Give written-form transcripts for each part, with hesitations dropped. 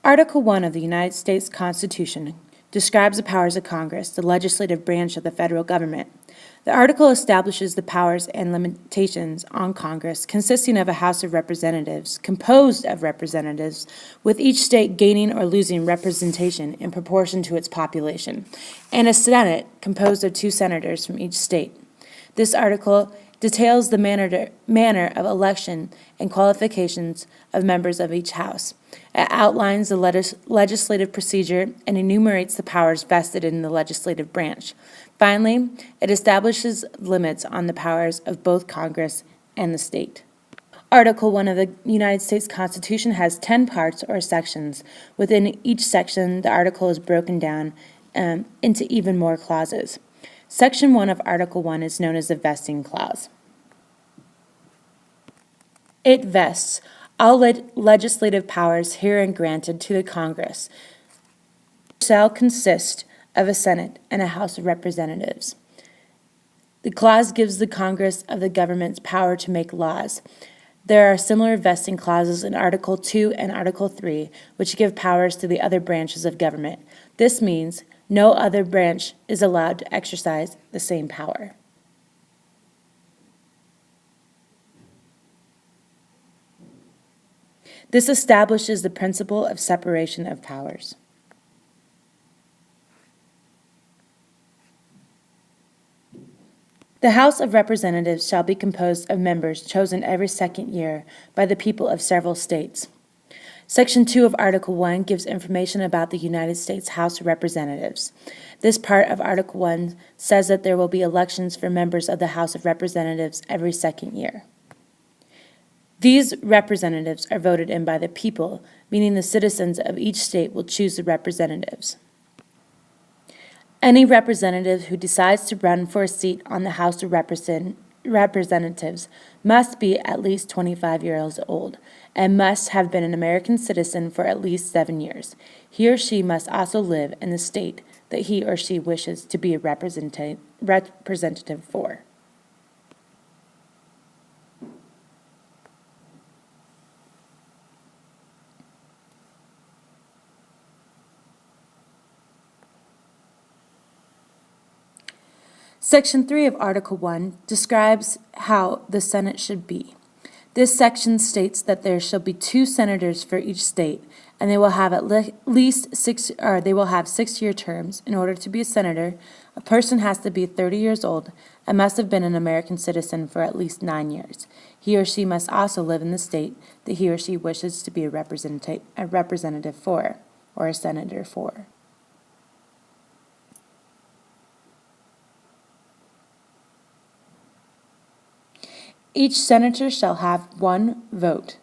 Article 1 of the United States Constitution describes the powers of Congress, the legislative branch of the federal government. The article establishes the powers and limitations on Congress, consisting of a House of Representatives, composed of representatives, with each state gaining or losing representation in proportion to its population, and a Senate composed of 2 senators from each state. This article details the manner of election and qualifications of members of each House. It outlines the legislative procedure and enumerates the powers vested in the legislative branch. Finally, it establishes limits on the powers of both Congress and the state. Article 1 of the United States Constitution has 10 parts or sections. Within each section, the article is broken down into even more clauses. Section 1 of Article 1 is known as the vesting clause. It vests all legislative powers herein granted to the Congress shall consist of a Senate and a House of Representatives. The clause gives the Congress of the government's power to make laws. There are similar vesting clauses in Article 2 and Article 3, which give powers to the other branches of government. This means no other branch is allowed to exercise the same power. This establishes the principle of separation of powers. The House of Representatives shall be composed of members chosen every second year by the people of several states. Section 2 of Article 1 gives information about the United States House of Representatives. This part of Article 1 says that there will be elections for members of the House of Representatives every second year. These representatives are voted in by the people, meaning the citizens of each state will choose the representatives. Any representative who decides to run for a seat on the House of Representatives must be at least 25 years old and must have been an American citizen for at least 7 years. He or she must also live in the state that he or she wishes to be a representative for. Section 3 of Article 1 describes how the Senate should be. This section states that there shall be 2 senators for each state, and they will have at least 6-year terms. In order to be a senator, a person has to be 30 years old and must have been an American citizen for at least 9 years. He or she must also live in the state that he or she wishes to be a representative for, or a senator for. Each senator shall have 1 vote.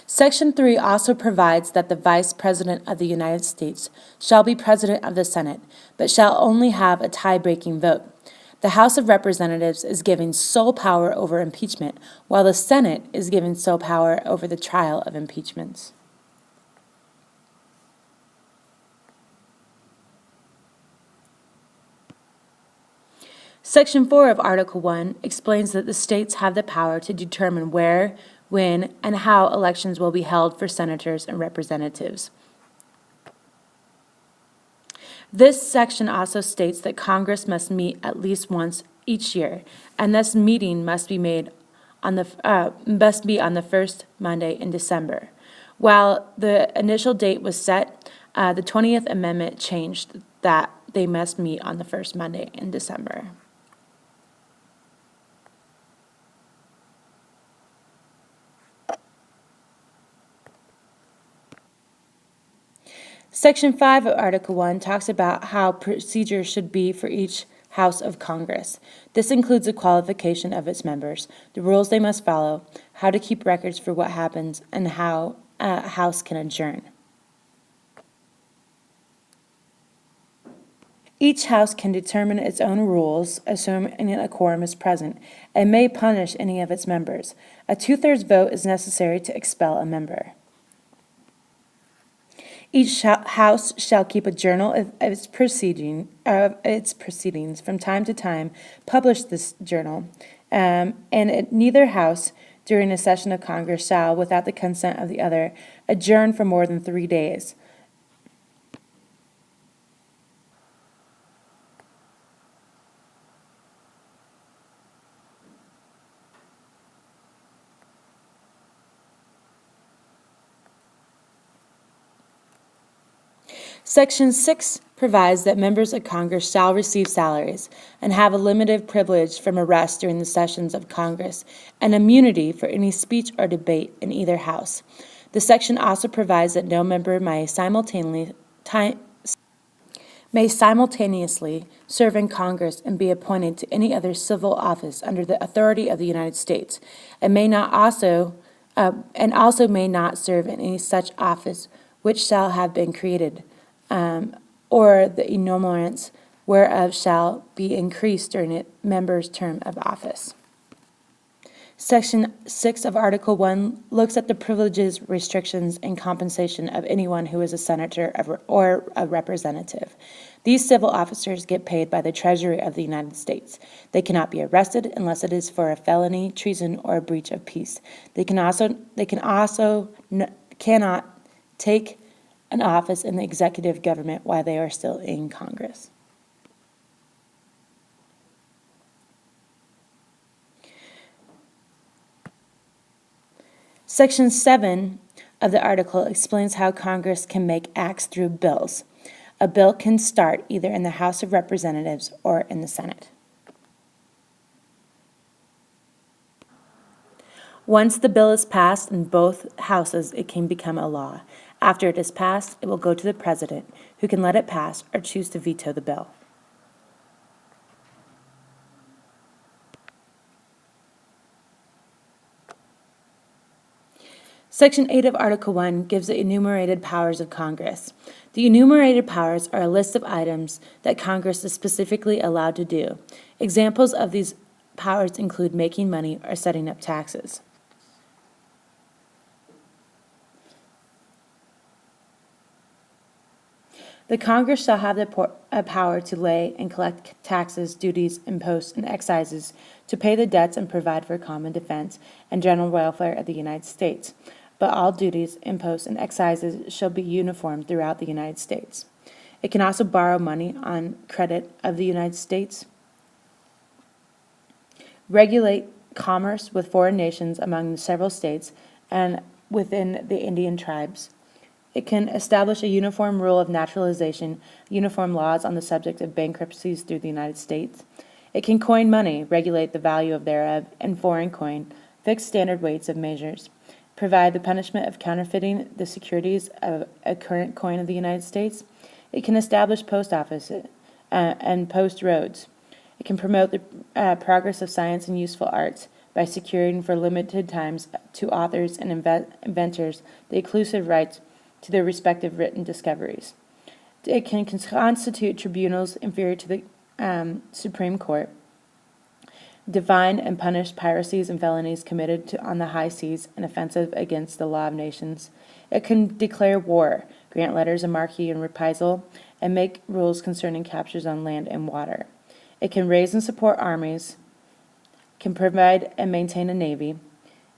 Section 3 also provides that the Vice President of the United States shall be President of the Senate, but shall only have a tie-breaking vote. The House of Representatives is given sole power over impeachment, while the Senate is given sole power over the trial of impeachments. Section 4 of Article 1 explains that the states have the power to determine where, when, and how elections will be held for senators and representatives. This section also states that Congress must meet at least once each year, and this meeting must be on the first Monday in December. While the initial date was set, the 20th Amendment changed that they must meet on the first Monday in December. Section 5 of Article 1 talks about how procedure should be for each House of Congress. This includes the qualification of its members, the rules they must follow, how to keep records for what happens, and how a House can adjourn. Each House can determine its own rules, assuming a quorum is present, and may punish any of its members. A 2/3 vote is necessary to expel a member. Each house shall keep a journal of its proceedings from time to time, publish this journal, and neither house during a session of Congress shall, without the consent of the other, adjourn for more than 3 days. Section 6 provides that members of Congress shall receive salaries and have a limited privilege from arrest during the sessions of Congress and immunity for any speech or debate in either house. The section also provides that no member may simultaneously serve in Congress and be appointed to any other civil office under the authority of the United States, and also may not serve in any such office which shall have been created, or the emoluments whereof shall be increased during a member's term of office. Section 6 of Article 1 looks at the privileges, restrictions, and compensation of anyone who is a senator or a representative. These civil officers get paid by the Treasury of the United States. They cannot be arrested unless it is for a felony, treason, or a breach of peace. They cannot take an office in the executive government while they are still in Congress. Section 7 of the article explains how Congress can make acts through bills. A bill can start either in the House of Representatives or in the Senate. Once the bill is passed in both houses, it can become a law. After it is passed, it will go to the President, who can let it pass or choose to veto the bill. Section 8 of Article 1 gives the enumerated powers of Congress. The enumerated powers are a list of items that Congress is specifically allowed to do. Examples of these powers include making money or setting up taxes. The Congress shall have the power to lay and collect taxes, duties, imposts, and excises, to pay the debts and provide for common defense and general welfare of the United States. But all duties, imposts, and excises shall be uniform throughout the United States. It can also borrow money on credit of the United States, regulate commerce with foreign nations among the several states and within the Indian tribes. It can establish a uniform rule of naturalization, uniform laws on the subject of bankruptcies through the United States. It can coin money, regulate the value of thereof, and foreign coin, fix standard weights of measures, provide the punishment of counterfeiting the securities of a current coin of the United States. It can establish post offices and post roads. It can promote the progress of science and useful arts by securing for limited times to authors and inventors the exclusive rights to their respective written discoveries. It can constitute tribunals inferior to the Supreme Court, define and punish piracies and felonies committed on the high seas and offensive against the law of nations. It can declare war, grant letters of marque and reprisal, and make rules concerning captures on land and water. It can raise and support armies, can provide and maintain a navy,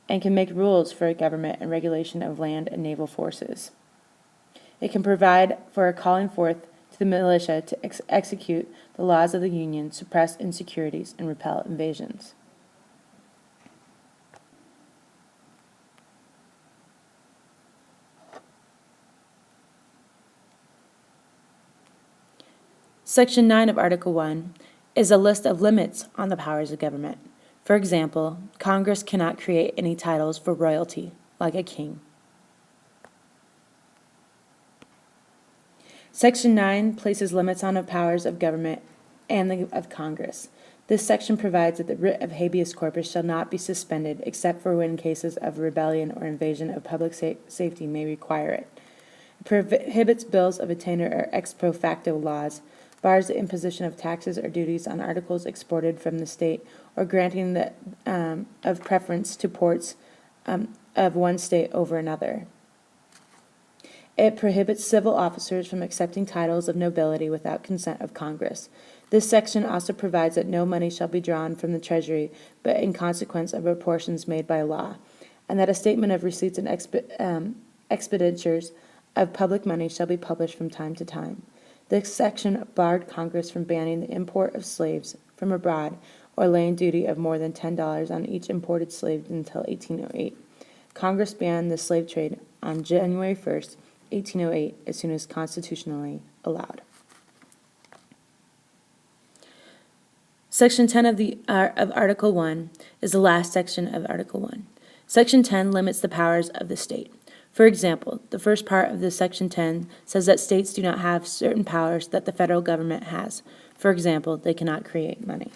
and can make rules for a government and regulation of land and naval forces. It can provide for a calling forth to the militia to execute the laws of the Union, suppress insecurities, and repel invasions. Section 9 of Article 1 is a list of limits on the powers of government. For example, Congress cannot create any titles for royalty, like a king. Section 9 places limits on the powers of government and of Congress. This section provides that the writ of habeas corpus shall not be suspended except for when cases of rebellion or invasion of public safety may require it. It prohibits bills of attainder or ex pro facto laws, bars the imposition of taxes or duties on articles exported from the state, or granting of preference to ports of one state over another. It prohibits civil officers from accepting titles of nobility without consent of Congress. This section also provides that no money shall be drawn from the Treasury but in consequence of apportions made by law, and that a statement of receipts and expenditures of public money shall be published from time to time. This section barred Congress from banning the import of slaves from abroad or laying duty of more than $10 on each imported slave until 1808. Congress banned the slave trade on January 1st, 1808, as soon as constitutionally allowed. Section 10 of Article 1 is the last section of Article 1. Section 10 limits the powers of the state. For example, the first part of the Section 10 says that states do not have certain powers that the federal government has. For example, they cannot create money.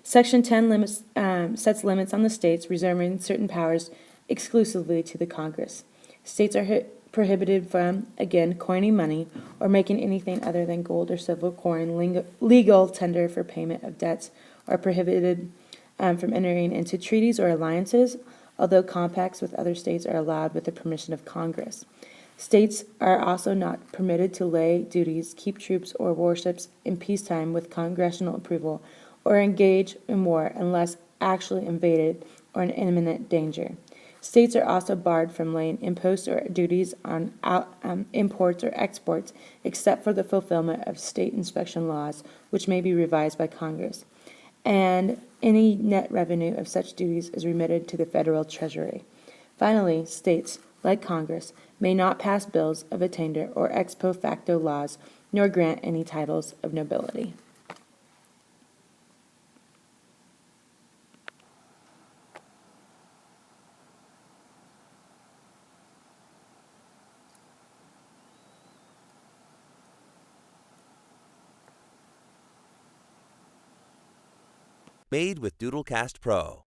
Section 10 sets limits on the states, reserving certain powers exclusively to the Congress. States are prohibited from, again, coining money or making anything other than gold or silver coin legal tender for payment of debts, or prohibited from entering into treaties or alliances, although compacts with other states are allowed with the permission of Congress. States are also not permitted to lay duties, keep troops or warships in peacetime with congressional approval, or engage in war unless actually invaded or in imminent danger. States are also barred from laying imposts or duties on imports or exports, except for the fulfillment of state inspection laws, which may be revised by Congress. And any net revenue of such duties is remitted to the federal treasury. Finally, states, like Congress, may not pass bills of attainder or ex post facto laws, nor grant any titles of nobility. Made with Doodlecast Pro.